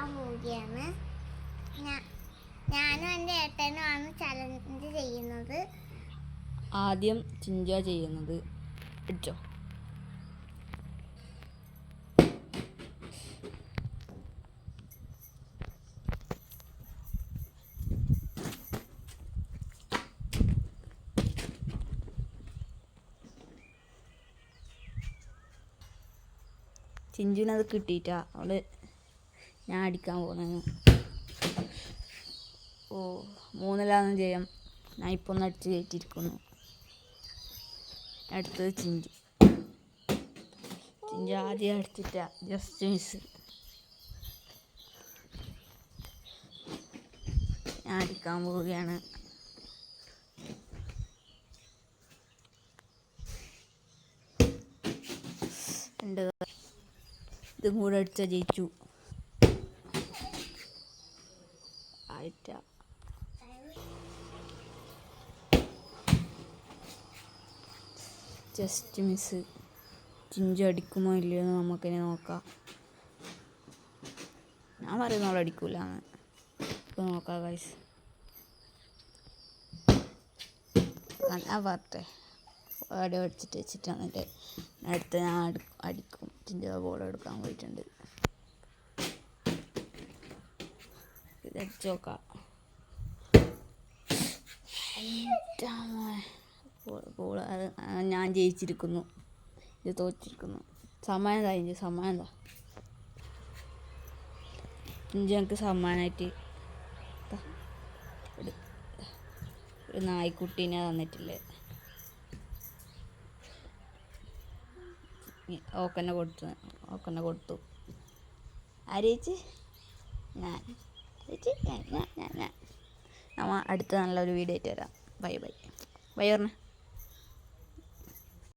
അടിക്കാൻ പോവുകയാണ്. ഞാനും എൻ്റെ ഏട്ടനുമാണ് ചലഞ്ച് ചെയ്യുന്നത്. ആദ്യം ചിഞ്ച ചെയ്യുന്നത്. അടിച്ചോ. ചിഞ്ചുവിനത് കിട്ടിയിട്ടാ അവള് ഞാൻ അടിക്കാൻ പോകുന്നത്. ഓ 3-ലാന്ന് ജയം. ഞാൻ ഇപ്പോൾ ഒന്ന് അടിച്ച് കയറ്റിയിരിക്കുന്നു. അടുത്തത് ചിഞ്ചു. ചിഞ്ചു ആദ്യം അടിച്ചിട്ടാ, ജസ്റ്റ് മിസ്. ഞാൻ അടിക്കാൻ പോവുകയാണ്. ഇതും കൂടെ അടിച്ചാൽ ജയിച്ചു. ആയിട്ടാ. Just miss. ചിഞ്ചു അടിക്കുമോ ഇല്ലയോ എന്ന് നമുക്കിനി നോക്കാം. ഞാൻ പറയുന്ന അവൾ അടിക്കൂലെന്ന്. ഇപ്പോൾ നോക്കാം ഗൈസ്. ഞാൻ പറട്ടെ അവിടെ അടിച്ചിട്ട് വെച്ചിട്ട് വന്നിട്ട് അടുത്ത് ഞാൻ അടിക്കും. ചിഞ്ചു ബോൾ എടുക്കാൻ പോയിട്ടുണ്ട്. ഇത് അടിച്ച് നോക്കാം. ബോൾ ഞാൻ ജയിച്ചിരിക്കുന്നു. ഇത് തോറ്റിരിക്കുന്നു. സമ്മാനം എന്താ ചിഞ്ചു? സമ്മാനം എന്താ? ചിഞ്ചു എനിക്ക് സമ്മാനമായിട്ട് ഒരു നായ്ക്കുട്ടീനെ തന്നിട്ടില്ലേ. ഓക്കന്നെ കൊടുത്തു. ആരേച്ച്? ഞാൻ നമ്മ അടുത്ത നല്ലൊരു വീഡിയോ ആയിട്ട് വരാം. ബൈ പറഞ്ഞേ.